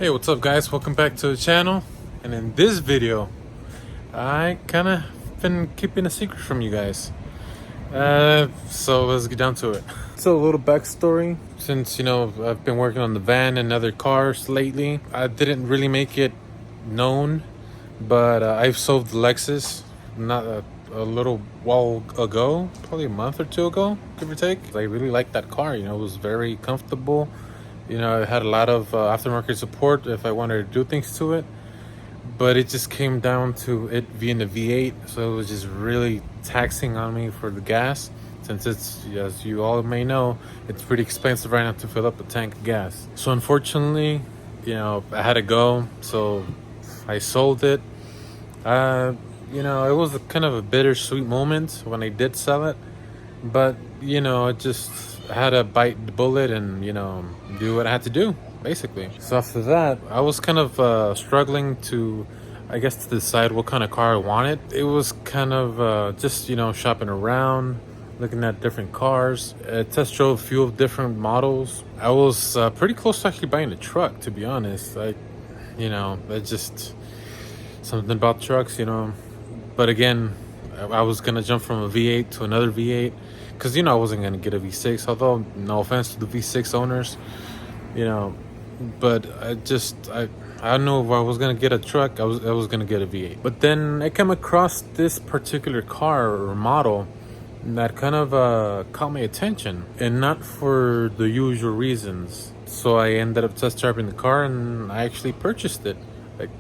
Hey, what's up guys? Welcome back to the channel. And in this video, I kind of been keeping a secret from you guys. So let's get down to it. So a little backstory. Since, I've been working on the van and other cars lately, I didn't really make it known, but I've sold the Lexus not a little while ago, probably a month or two ago, give or take. I really liked that car. It was very comfortable. It had a lot of aftermarket support if I wanted to do things to it. But it just came down to it being a V8. So it was just really taxing on me for the gas. Since it's, as you all may know, it's pretty expensive right now to fill up a tank of gas. So unfortunately, I had to go. So I sold it. It was kind of a bittersweet moment when I did sell it. But, it just had to bite the bullet and, do what I had to do, basically. So after that, I was kind of struggling to decide what kind of car I wanted. It was kind of just, shopping around, looking at different cars. I test drove a few different models. I was pretty close to actually buying a truck, to be honest. It's just something about trucks, But again, I was going to jump from a V8 to another V8. Because, I wasn't going to get a V6. Although, no offense to the V6 owners, But I don't know if I was going to get a truck. I was going to get a V8. But then I came across this particular car or model that kind of caught my attention. And not for the usual reasons. So I ended up test driving the car and I actually purchased it.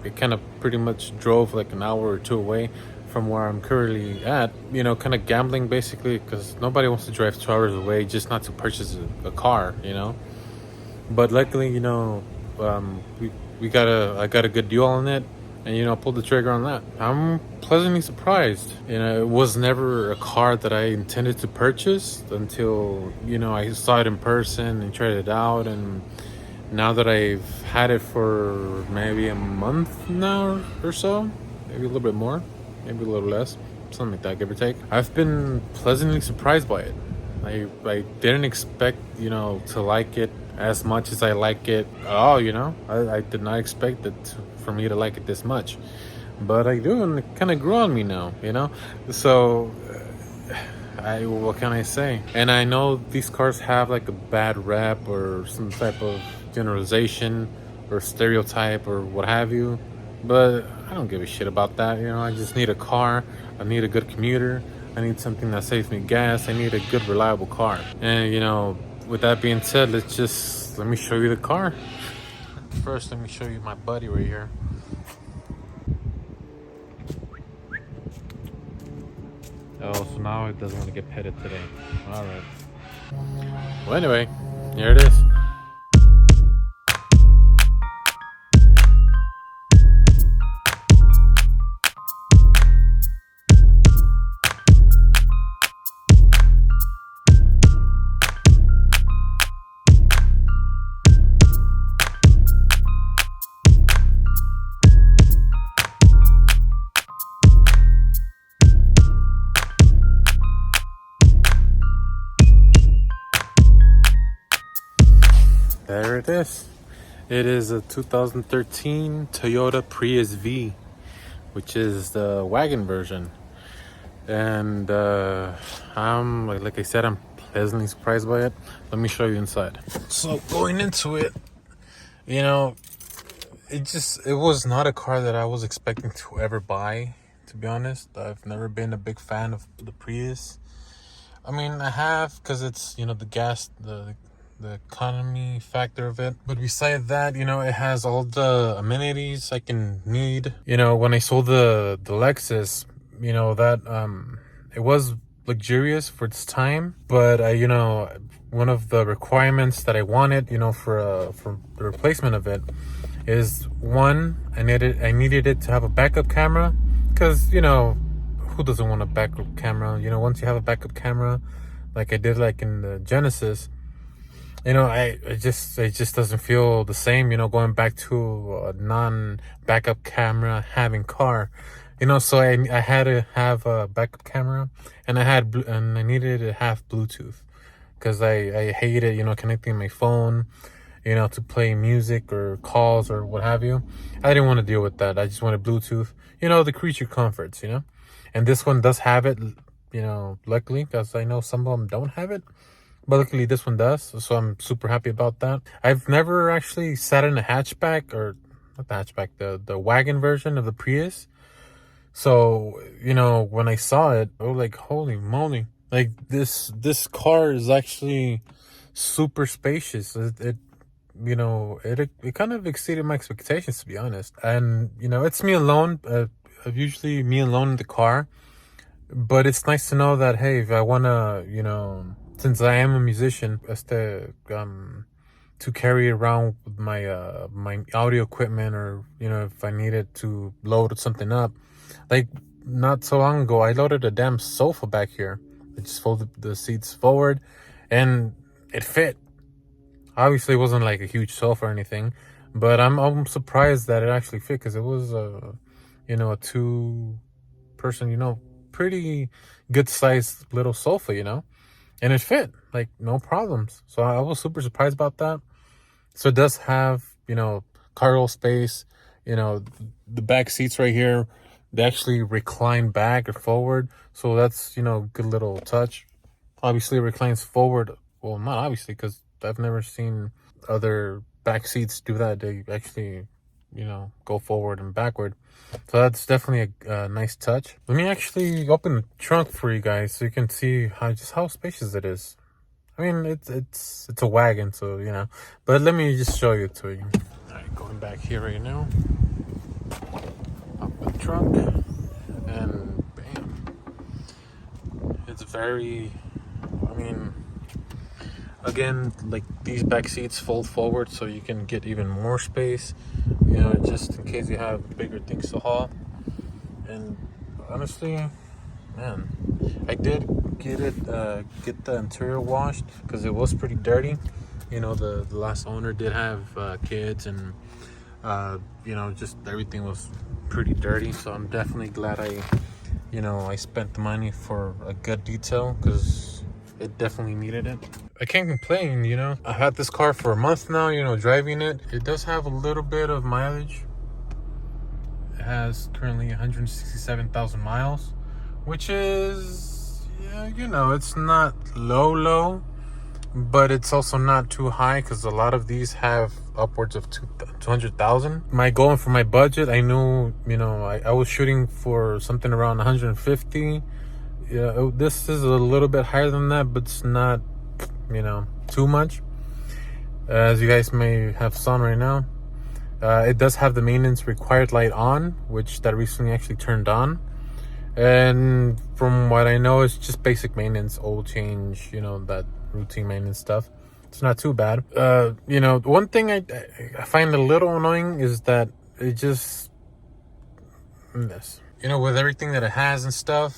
It kind of pretty much drove like an hour or two away from where I'm currently at, kind of gambling basically, because nobody wants to drive 2 hours away just not to purchase a car, But luckily, I got a good deal on it, and I pulled the trigger on that. I'm pleasantly surprised. It was never a car that I intended to purchase until I saw it in person and tried it out, and now that I've had it for maybe a month now or so, maybe a little bit more, maybe a little less, something like that, give or take. I've been pleasantly surprised by it. I didn't expect, to like it as much as I like it at all, I did not expect it for me to like it this much. But I do, and it kind of grew on me now, So, what can I say? And I know these cars have like a bad rep or some type of generalization or stereotype or what have you. But I don't give a shit about that. I just need a car. I need a good commuter. I need something that saves me gas. I need a good, reliable car. And, with that being said, let me show you the car. First, let me show you my buddy right here. Oh, so now it doesn't want to get petted today. All right. Well, anyway, here it is. There it is. It is a 2013 Toyota Prius V, which is the wagon version. And I'm like I said, I'm pleasantly surprised by it. Let me show you inside. So going into it, it was not a car that I was expecting to ever buy, to be honest. I've never been a big fan of the Prius. I mean, I have, because it's, the gas, the economy factor of it. But beside that, it has all the amenities I can need. When I sold the Lexus, that it was luxurious for its time, but one of the requirements that I wanted, for the replacement of it is, one, I needed it to have a backup camera, because who doesn't want a backup camera? Once you have a backup camera, like I did, like in the Genesis, it just doesn't feel the same, going back to a non-backup camera having car, so I had to have a backup camera, and I needed to have Bluetooth, because I hated, connecting my phone to play music or calls or what have you. I didn't want to deal with that. I just wanted Bluetooth, the creature comforts, and this one does have it, luckily, because I know some of them don't have it. But luckily this one does, so I'm super happy about that. I've never actually sat in a hatchback, or not the hatchback, the wagon version of the Prius. So, when I saw it, I was like, holy moly. Like, this car is actually super spacious. It kind of exceeded my expectations, to be honest. And, it's me alone. Usually me alone in the car. But it's nice to know that, hey, if I want to, since I am a musician, to carry around with my audio equipment, or, if I needed to load something up. Like, not so long ago, I loaded a damn sofa back here. I just folded the seats forward, and it fit. Obviously, it wasn't like a huge sofa or anything, but I'm surprised that it actually fit, because it was a 2-person, pretty good sized little sofa, and it fit like no problems. So I was super surprised about that. So it does have, cargo space, the back seats right here, they actually recline back or forward. So that's, good little touch. Obviously it reclines forward. Well, not obviously, because I've never seen other back seats do that. They actually, go forward and backward. So that's definitely a nice touch. Let me actually open the trunk for you guys so you can see how spacious it is. I mean, it's a wagon, so, but let me just show you to you. All right, going back here right now. Up the trunk, and bam. It's very, again, like, these back seats fold forward so you can get even more space, just in case you have bigger things to haul. And honestly, man, I did get the interior washed, because it was pretty dirty. The last owner did have kids, and just everything was pretty dirty. So I'm definitely glad I spent the money for a good detail, because it definitely needed it. I can't complain. I had this car for a month now, driving it. It does have a little bit of mileage. It has currently 167,000 miles, which is, it's not low, but it's also not too high, because a lot of these have upwards of 200,000. My goal for my budget, I knew, I was shooting for something around 150. This is a little bit higher than that, but it's not, too much. As you guys may have seen right now, it does have the maintenance required light on, which that recently actually turned on. And from what I know, it's just basic maintenance, oil change, that routine maintenance stuff. It's not too bad. One thing I find a little annoying is that it just this. With everything that it has and stuff,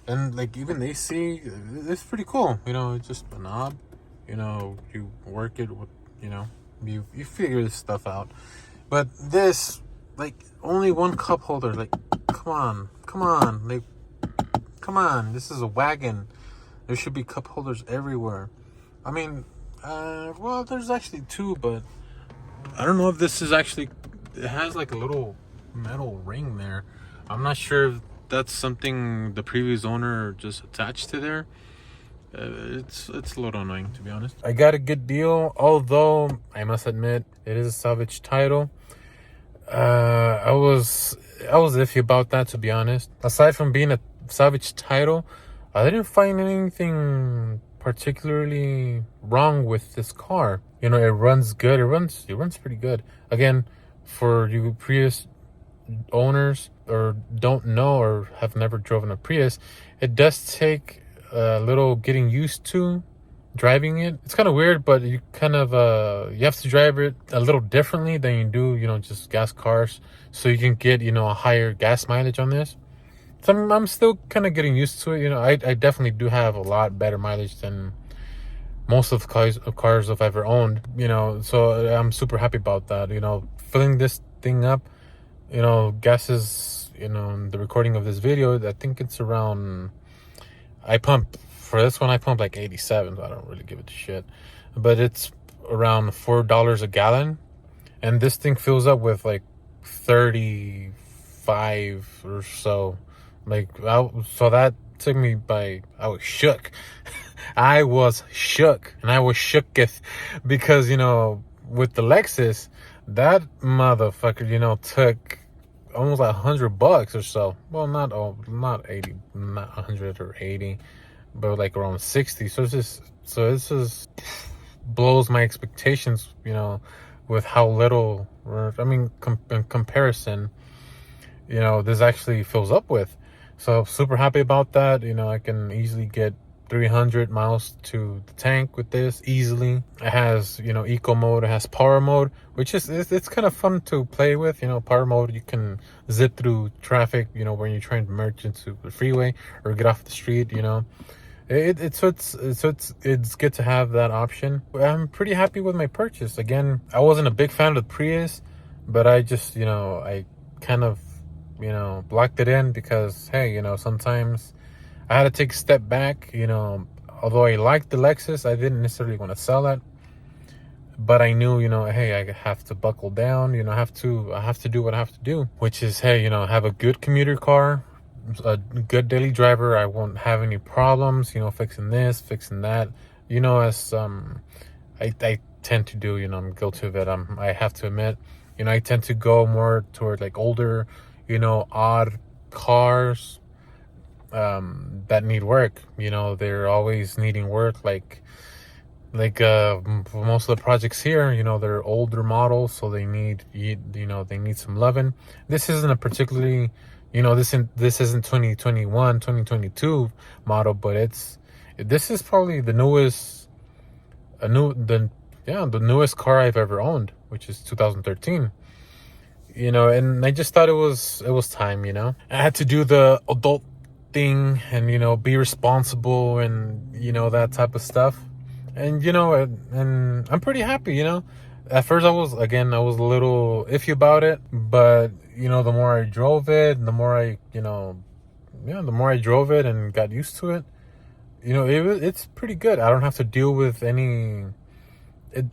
and like even the AC, it's pretty cool. It's just a knob. You work it with, you figure this stuff out. But this, like, only one cup holder. Like, come on, like, come on. This is a wagon. There should be cup holders everywhere. I mean, well, there's actually 2, but I don't know if this is actually, it has like a little metal ring there. I'm not sure if that's something the previous owner just attached to there. It's a little annoying, to be honest. I got a good deal, although I must admit it is a salvage title. I was iffy about that, to be honest. Aside from being a salvage title, I didn't find anything particularly wrong with this car. It runs good. It runs pretty good. Again, for you Prius owners, or don't know, or have never driven a Prius, it does take a little getting used to driving it. It's kind of weird, but you kind of you have to drive it a little differently than you do just gas cars, so you can get a higher gas mileage on this. So I'm still kind of getting used to it. I definitely do have a lot better mileage than most of the cars I've ever owned. So I'm super happy about that. Filling this thing up, gas is, the recording of this video, I think it's around, for this one I pump like 87, so I don't really give it a shit. But it's around $4 a gallon, and this thing fills up with like 35 or so. So that took me by, I was shook. I was shook, and I was shooketh because, with the Lexus, that motherfucker, took almost like $100 or so. Well, not 80, not 100 or 80, but like around 60. So this just blows my expectations, with how little, in comparison, this actually fills up with. So super happy about that. I can easily get 300 miles to the tank with this easily. It has, eco mode, it has power mode, which is, it's kind of fun to play with. Power mode, you can zip through traffic, when you're trying to merge into the freeway or get off the street. It's good to have that option. I'm pretty happy with my purchase. Again, I wasn't a big fan of the Prius, but I just, I kind of, blocked it in because, hey, sometimes I had to take a step back. Although I liked the Lexus, I didn't necessarily want to sell it, but I knew, hey, I have to buckle down. I have to do what I have to do, which is, hey, have a good commuter car, a good daily driver. I won't have any problems, fixing this, fixing that. As I tend to do. I'm guilty of it. I have to admit, I tend to go more toward like older, odd cars that need work. They're always needing work. Like most of the projects here, they're older models, so they need they need some loving. This isn't a particularly, this isn't 2021, 2022 model, but this is probably the newest car I've ever owned, which is 2013. And I just thought it was time. I had to do the adult thing and be responsible and that type of stuff. And and I'm pretty happy. At first I was a little iffy about it, but the more I drove it, the more I drove it and got used to it, it's pretty good. I don't have to deal with any,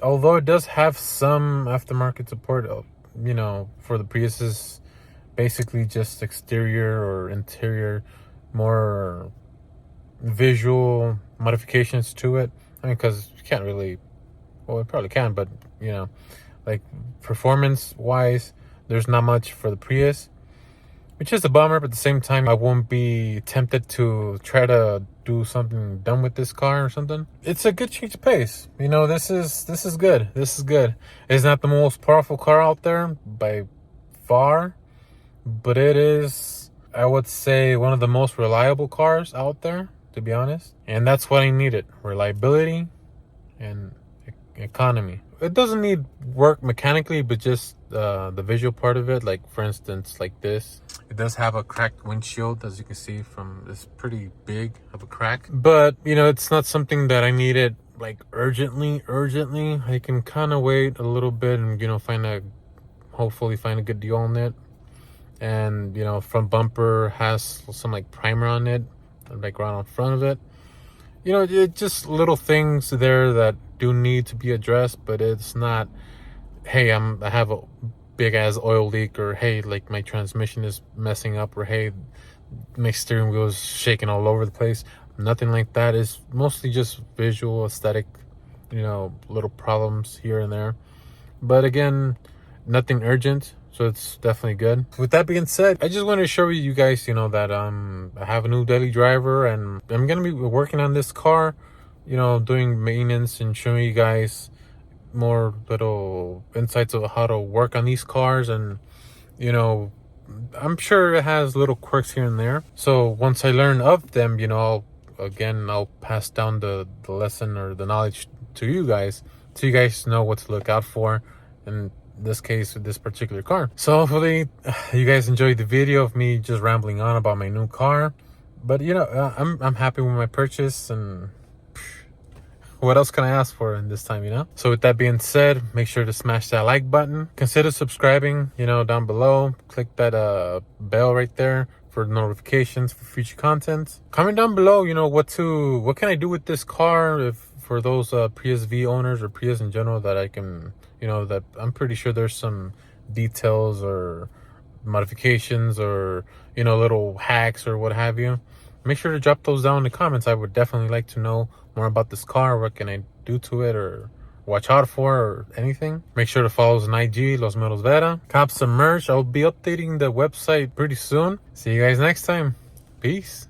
although it does have some aftermarket support, for the Priuses, basically just exterior or interior, more visual modifications to it. Because you can't really, well, it probably can, but like performance wise, there's not much for the Prius, which is a bummer. But at the same time, I won't be tempted to try to do something dumb with this car or something. It's a good change of pace. This is good. This is good. It's not the most powerful car out there by far, but it is, I would say, one of the most reliable cars out there, to be honest. And that's what I needed: reliability and economy. It doesn't need work mechanically, but just the visual part of it. Like, for instance, like this, it does have a cracked windshield, as you can see from this, pretty big of a crack. But it's not something that I needed like urgently. I can kind of wait a little bit and hopefully find a good deal on it. And front bumper has some like primer on it, like right on front of it. It's just little things there that do need to be addressed, but it's not, hey, I have a big ass oil leak, or hey, like my transmission is messing up, or hey, my steering wheel is shaking all over the place. Nothing like that. It's mostly just visual, aesthetic, little problems here and there. But again, nothing urgent. So it's definitely good. With that being said, I just wanted to show you guys, that I have a new daily driver, and I'm going to be working on this car, doing maintenance and showing you guys more little insights of how to work on these cars. And, I'm sure it has little quirks here and there. So once I learn of them, I'll pass down the lesson or the knowledge to you guys, so you guys know what to look out for. And this case with this particular car. So hopefully you guys enjoyed the video of me just rambling on about my new car. But I'm happy with my purchase, and what else can I ask for in this time? So with that being said, make sure to smash that like button, consider subscribing down below, click that bell right there for notifications for future content. Comment down below what can I do with this car, if for those Prius V owners or Prius in general that I can, that I'm pretty sure there's some details or modifications or, little hacks or what have you. Make sure to drop those down in the comments. I would definitely like to know more about this car. What can I do to it or watch out for or anything. Make sure to follow us on IG, Los Meros Vera. Cop some merch. I'll be updating the website pretty soon. See you guys next time. Peace.